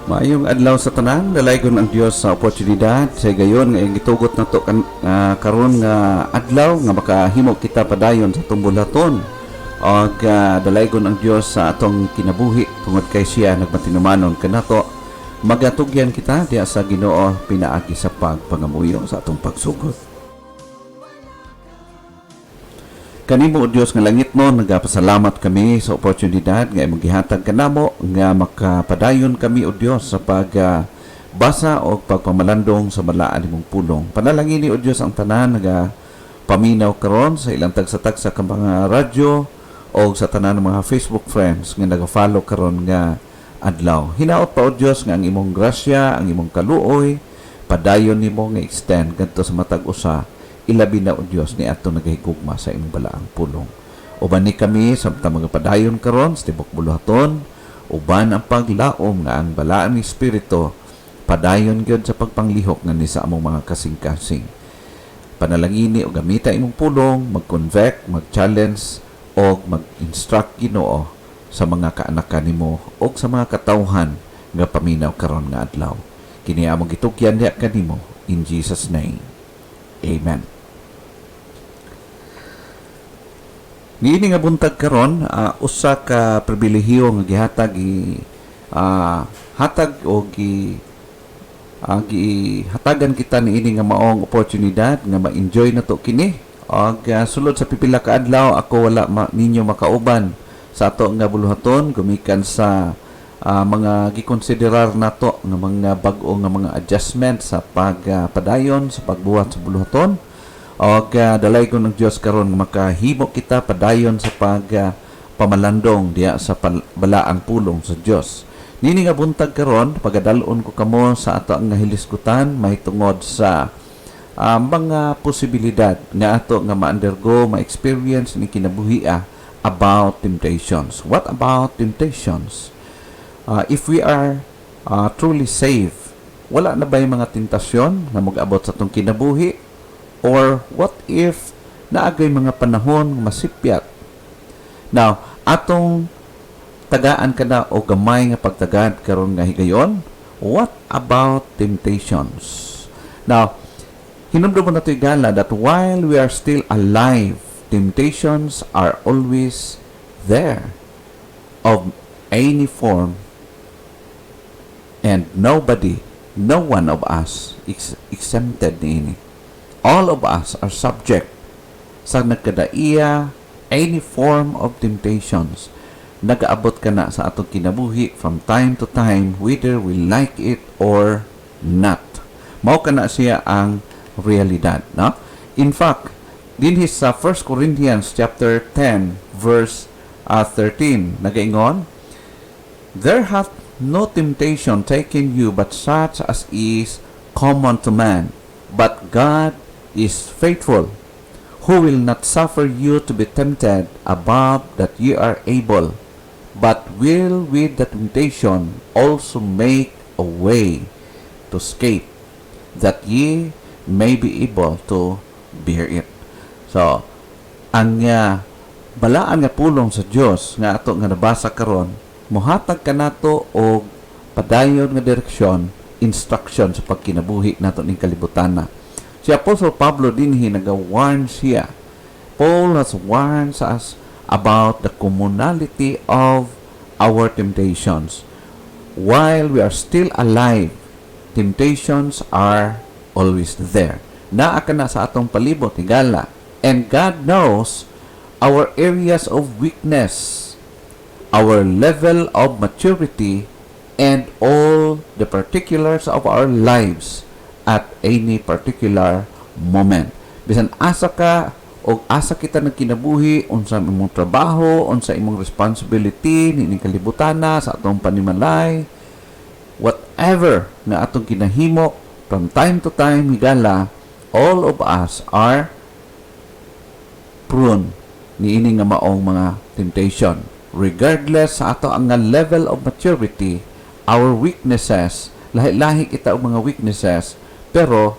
Maayong adlaw sa tanan, dalaygon ang Dios sa oportunidad sa gayon nga gitugot nato karon nga adlaw nga makahimo kita padayon sa tumbulaton. Og dalaygon ang Dios sa atong kinabuhi tungod kay siya nagmatinumanon kanato. Magatugyan kita diya sa Ginoo pinaagi sa pagpangamuyo sa atong pagsugod. Kanimo o Dios nga langit mo, nagapasalamat kami sa oportunidad nga imong gihatag kanamo nga makapadayon kami o Dios sa pagbasa o pagpamalandong sa balaan nimong pulong. Panalangin ni o Dios ang tanan nga paminaw karon sa ilang tagsa-tagsa ka mga radyo o sa tanan ng mga Facebook friends nga nag-follow karon nga adlaw. Hinaot pa o Dios nga ang imong grasya, ang imong kaluoy, padayon nimo nga extend kadto sa matag usa. Ilabi na o Diyos ni ato nagahigugma sa imong balaang pulong. Uban ni kami sa mga padayon karon sa tibok buluhaton, uban ang paglaom nga ang balaan ni Espiritu padayon gyud sa pagpanglihok nga ni sa among mga kasing-kasing. Panalangini o gamita imong pulong, mag-convict, mag-challenge o mag-instruct Ginoo sa mga kaanakan nimo o sa mga katawhan nga paminaw karon nga adlaw. Kini among gitugyan diha kanimo in Jesus name. Amen. Niini nga buntag karon, usa ka pribilehiyo nga gihatag hatag o gihatagan kita niini nga maong oportunidad nga ma-enjoy nato kini. Og sulod sa pipila ka adlaw ako wala ninyo makauban sa ato nga buluhaton gumikan sa mga gikonsiderar nato nga mga bag-o nga mga adjustment sa pagpadayon sa pagbuhat sa buluhaton. Og dalay ko ng Diyos karon makahimo kita padayon sa pamalandong diya sa balaang pulong sa Diyos. Nini nga buntag karon pagadalon ko kamo sa ato nga hilisgutan mahitungod sa mga posibilidad nga ato nga ma-undergo, ma-experience ni kinabuhia about temptations. What about temptations? If we are truly saved, wala na ba yung mga tentasyon na mag-abot sa itong kinabuhi? Or what if naagay mga panahon masipyat? Now, atong tagaan ka na o gamay nga pagtagad karon nga higayon, what about temptations? Now, hinumdum mo na ito igala that while we are still alive, temptations are always there of any form, and nobody, no one of us is exempted niini. All of us are subject sa nagkadaiya any form of temptations. Nagaabot ka na sa atong kinabuhi from time to time whether we like it or not. Mao ka na siya ang realidad, no? In fact, din sa 1 Corinthians chapter 10 verse 13 nagaingon, "There hath no temptation taken you but such as is common to man, but God is faithful, who will not suffer you to be tempted above that ye are able, but will with the temptation also make a way to escape, that ye may be able to bear it." So, ang balaan nga pulong sa Dios nga ato nga nabasa karon, mohatag ka nato og padayon nga direksyon, instruction sa pagkinabuhi nato ning kalibutan. Si Apostle Pablo dinhi nag-warn siya. Paul has warned us about the commonality of our temptations. While we are still alive, temptations are always there. Naa ka na sa atong palibot, higala. And God knows our areas of weakness, our level of maturity, and all the particulars of our lives at any particular moment. Bisan asa ka o asa kita nagkinabuhi, unsa imong trabaho, unsa imong responsibility nining kalibutana sa atong panimalay, whatever na atong kinahimo from time to time, higala, all of us are prone niini nga maong mga temptation. Regardless sa ato ang level of maturity, our weaknesses, lahi-lahi kita og mga weaknesses, pero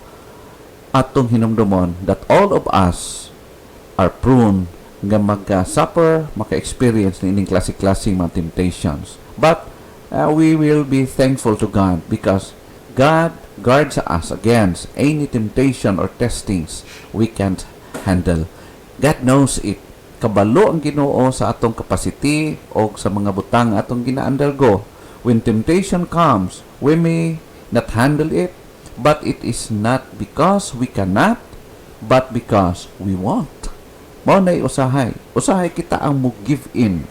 atong hinumdumon that all of us are prone nga mag-suffer, maka-experience ng ining klase-klaseng mga temptations. But we will be thankful to God because God guards us against any temptation or testings we can't handle. God knows it. Kabalo ang Ginoo sa atong capacity o sa mga butang atong gina-undergo. When temptation comes, we may not handle it, but it is not because we cannot, but because we won't. Mao na'y usahay. Usahay kita ang mo-give in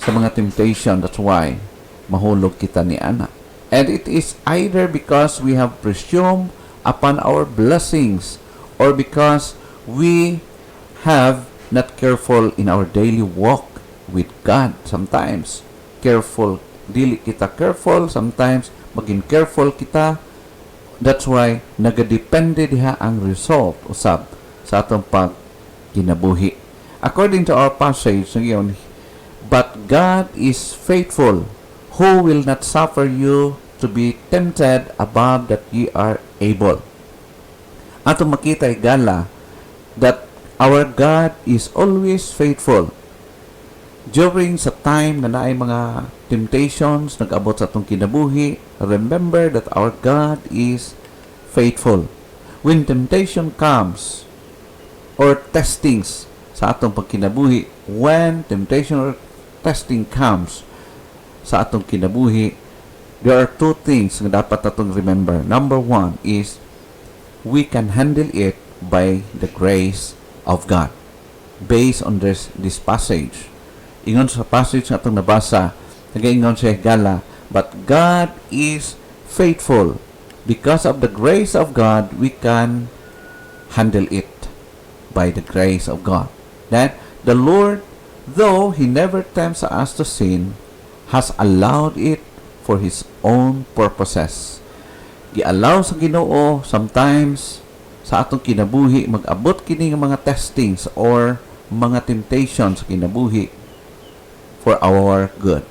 sa mga temptation. That's why mahulog kita ni ana. And it is either because we have presumed upon our blessings or because we have not careful in our daily walk with God. Sometimes careful, dili kita careful, sometimes maging careful kita. That's why nagadepende diha ang result usab sa atong pag kinabuhi. According to our passage ngayon, but God is faithful, who will not suffer you to be tempted above that ye are able. Atong makita igala that our God is always faithful. During sa time na naay mga temptations nag-abot sa atong kinabuhi, remember that our God is faithful. When temptation comes or testings sa atong pagkinabuhi, when temptation or testing comes sa atong kinabuhi, there are two things na dapat natong remember. Number one is we can handle it by the grace of God. Based on this passage. Ingon sa passage na itong nabasa, nag-ingon siya gala, but God is faithful. Because of the grace of God, we can handle it by the grace of God. That the Lord, though He never tempts us to sin, has allowed it for His own purposes. Gi-allow sa Ginoo sometimes sa atong kinabuhi mag-abot kini nga mga testings or mga temptations sa kinabuhi for our good.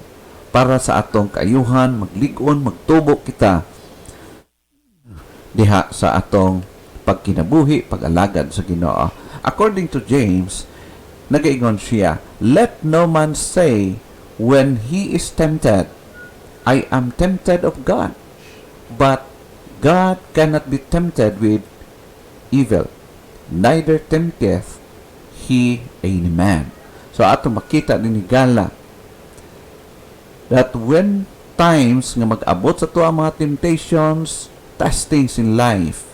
Para sa atong kaayuhan, maglig-on, magtubo kita diha sa atong pagkinabuhi, pag-alagad sa Ginoo. According to James, nagaingon siya, let no man say when he is tempted, I am tempted of God. But God cannot be tempted with evil, neither tempteth he any man. So ato makita din ni Gala that when times nga mag-abot sa tuwa mga temptations, testings in life,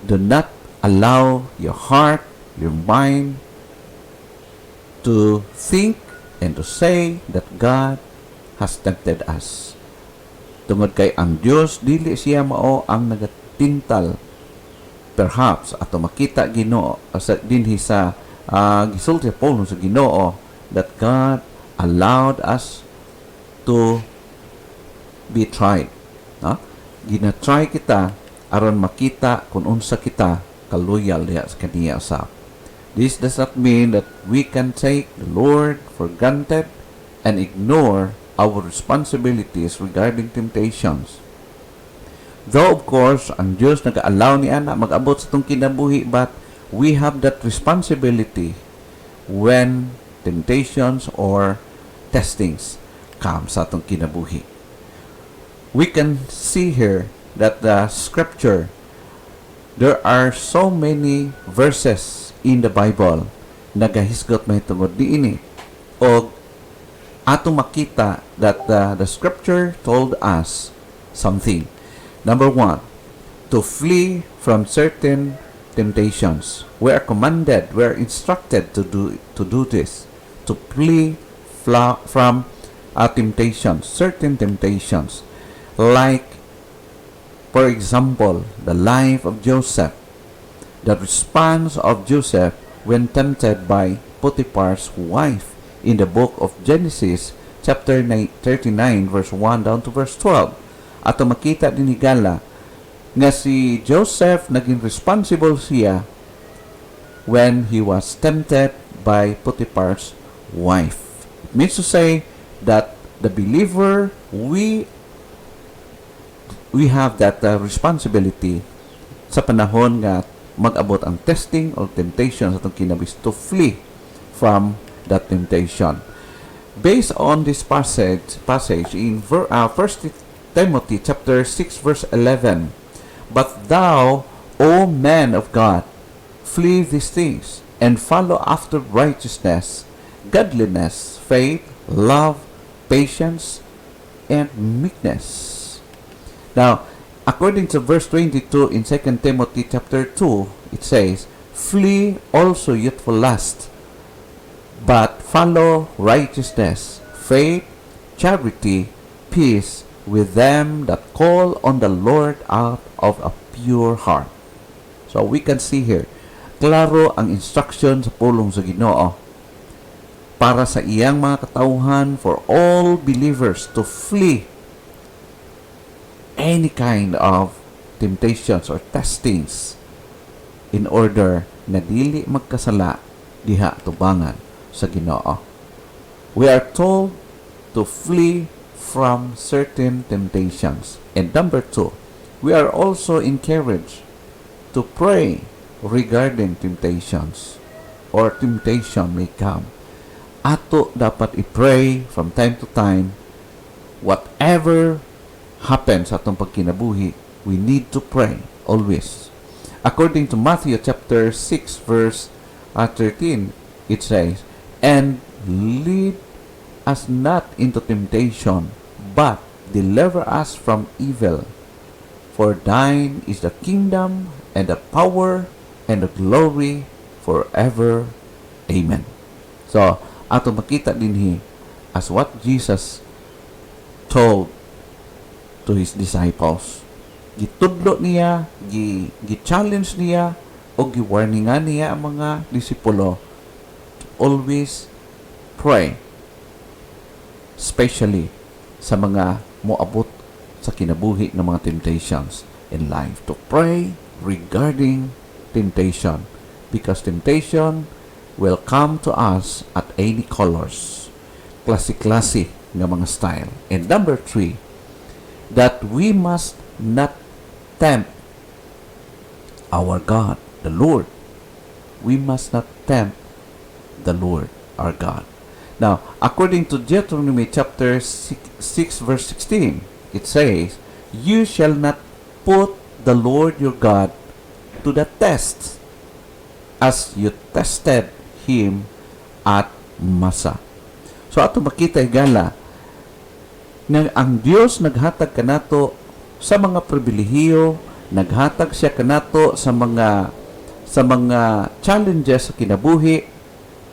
do not allow your heart, your mind to think and to say that God has tempted us. Tungod kay ang Dios dili siya mao ang nagatintal. Perhaps ato makita Ginoo sa dinhi sa gisulti Paul sa Ginoo that God allowed us to be tried. No? Gina-try kita aron makita kung unsa kita kaluyal diha sa kaniya usab. This does not mean that we can take the Lord for granted and ignore our responsibilities regarding temptations. Though, of course, ang Diyos nag-allow ni ana mag-abot sa itong kinabuhi, but we have that responsibility when temptations or testings come sa itong kinabuhi. We can see here that the scripture, there are so many verses in the Bible nagahisgot may tungod diini o atong makita that the scripture told us something. Number one, to flee from certain temptations. We are commanded, we are instructed to do this, to flee from temptations, certain temptations, like, for example, the life of Joseph, the response of Joseph when tempted by Potiphar's wife in the book of Genesis, chapter 39, verse 1 down to verse 12. At makita din ni Gala nga si Joseph naging responsible siya when he was tempted by Potiphar's wife. It means to say that the believer, we have that responsibility sa panahon nga mag-abot ang testing or temptation sa itong kinabis to flee from that temptation. Based on this passage in 1 Timothy chapter 6 verse 11, "But thou, O man of God, flee these things, and follow after righteousness, godliness, faith, love, patience, and meekness." Now, according to verse 22 in 2 Timothy chapter 2, it says, "Flee also youthful lust, but follow righteousness, faith, charity, peace with them that call on the Lord out of a pure heart." So we can see here, klaro ang instruction sa pulong sa Ginoo para sa iyang mga katauhan, for all believers to flee any kind of temptations or testings in order na dili magkasala diha tubangan sa Ginoo. We are told to flee from certain temptations. And number 2, we are also encouraged to pray regarding temptations or temptation may come. Ato dapat i-pray from time to time. Whatever happens sa atong pagkinabuhi, we need to pray always. According to Matthew chapter 6 verse 13, it says, "And lead us not into temptation, but deliver us from evil. For thine is the kingdom, and the power, and the glory, forever. Amen." So, ato makita dinhi as what Jesus told to His disciples. Gitudlo niya, gi-challenge niya, o gi-warningan niya ang mga disipulo to always pray, especially sa mga moabot sa kinabuhi ng mga temptations in life. To pray regarding temptation, because temptation will come to us at any colors, klase-klase ng mga style. And number 3, that we must not tempt our God, the Lord. We must not tempt the Lord, our God. Now, according to Deuteronomy chapter 6 verse 16, it says, "You shall not put the Lord your God to the test, as you tested Him at Masa." So, ato makita igala na ang Dios naghatag kanato sa mga pribilehiyo, naghatag siya kanato sa mga challenges sa kinabuhi,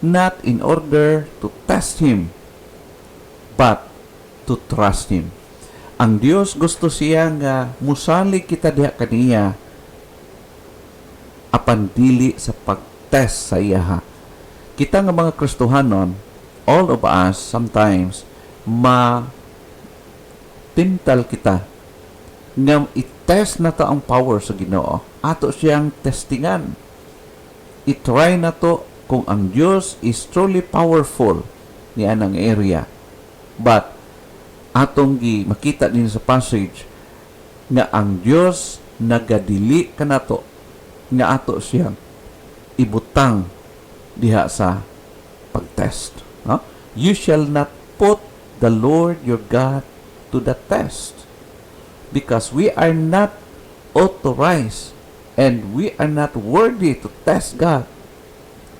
not in order to test Him, but to trust Him. Ang Dios gusto siya nga musali kita diha kaniya apan dili sa pagtest sa iya. Kita nga mga Kristohanon, all of us sometimes tintal kita nga i-test na to ang power sa Ginoo. Ato siyang testingan. I-try na to kung ang Diyos is truly powerful ni anang area. But atong makita din sa passage nga ang Diyos nagadili kanato nga ato siyang ibutang diha sa pagtest. No? You shall not put the Lord your God to the test, because we are not authorized and we are not worthy to test God.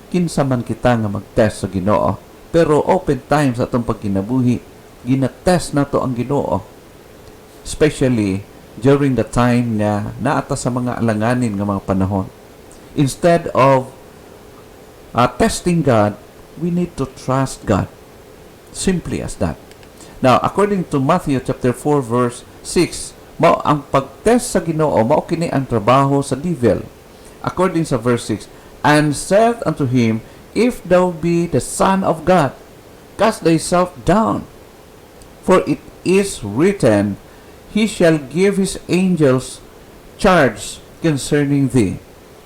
Kinsa man kita nga mag-test sa Ginoo, pero open times atong pagkinabuhi, ginatest na to ang Ginoo, especially during the time na naata sa mga alanganin nga mga panahon. Instead of testing God, we need to trust God. Simply as that. Now, according to Matthew chapter 4 verse 6, mao ang pagtest sa Ginoo, mao kini ang trabaho sa devil. According sa verse 6, "And said unto him, If thou be the Son of God, cast thyself down. For it is written, He shall give His angels charge concerning thee,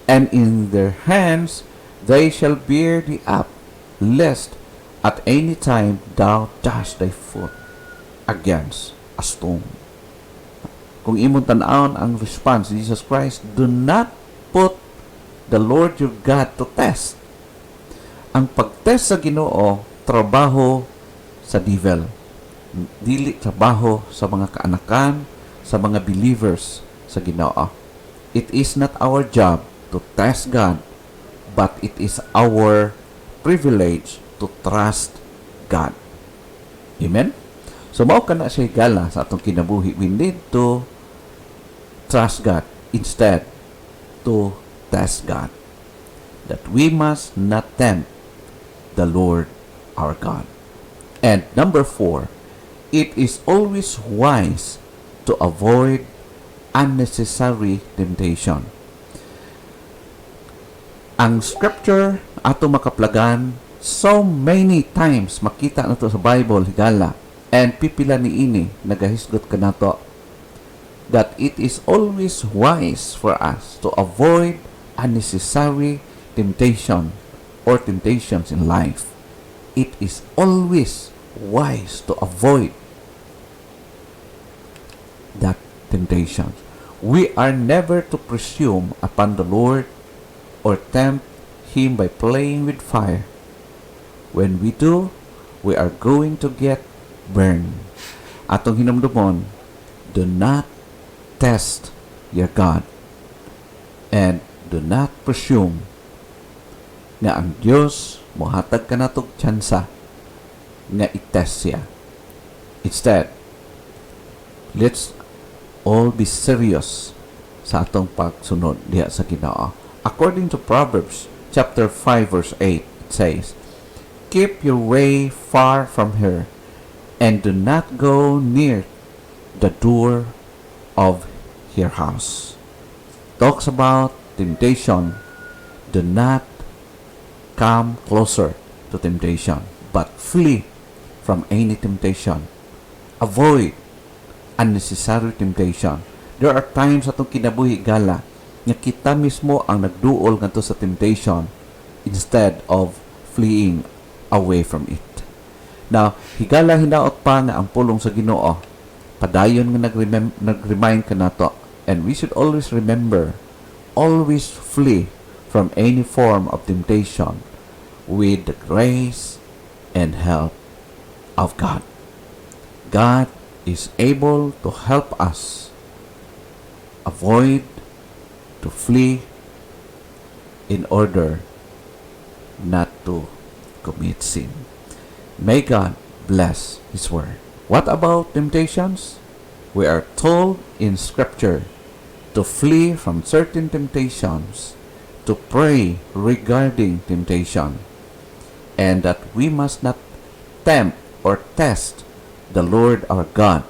and in their hands they shall bear thee up, lest at any time thou dash thy foot against a stone." Kung imong tan-awon ang response ni Jesus Christ, do not put the Lord your God to test. Ang pagtest sa Ginoo, trabaho sa devil. Dili trabaho sa mga kaanakan, sa mga believers sa Ginoo. It is not our job to test God, but it is our privilege to trust God. Amen? So, mao ka na siya higala sa atong kinabuhi. We need to trust God instead to test God. That we must not tempt the Lord our God. And number 4, it is always wise to avoid unnecessary temptation. Ang scripture ato makaplagan, so many times makita na to sa Bible, higala, and pipila ni ini, nagahisgot ka na to, that it is always wise for us to avoid unnecessary temptation or temptations in life. It is always wise to avoid that temptation. We are never to presume upon the Lord or tempt Him by playing with fire. When we do, we are going to get burned. Atong hinumdumon, do not test your God and do not presume nga ang Diyos mohatag ka natong tsansa nga i-test siya. Instead, let's all be serious sa atong pagsunod diha sa Ginoo. According to Proverbs chapter 5 verse 8, it says, "Keep your way far from her, and do not go near the door of her house." Talks about temptation. Do not come closer to temptation, but flee from any temptation. Avoid unnecessary temptation. There are times atong kinabuhi gala nga kita mismo ang nagduol ngadto sa temptation instead of fleeing away from it. Now, higala hinaot pa nga ang pulong sa Ginoo, padayon nga nag-remind ka nato, and we should always remember, always flee from any form of temptation with the grace and help of God. God is able to help us avoid, to flee, in order not to commit sin. May God bless His Word. What about temptations? We are told in Scripture to flee from certain temptations, to pray regarding temptation, and that we must not tempt or test the Lord our God.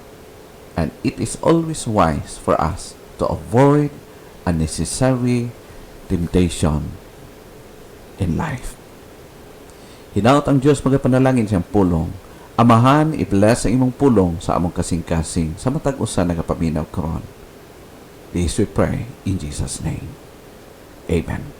And it is always wise for us to avoid unnecessary temptation in life. Hinaot ang Diyos magapanalangin siyang pulong. Amahan, i-bless ang imong pulong sa among kasing-kasing sa matag usa nagapaminaw karon. This we pray in Jesus' name. Amen.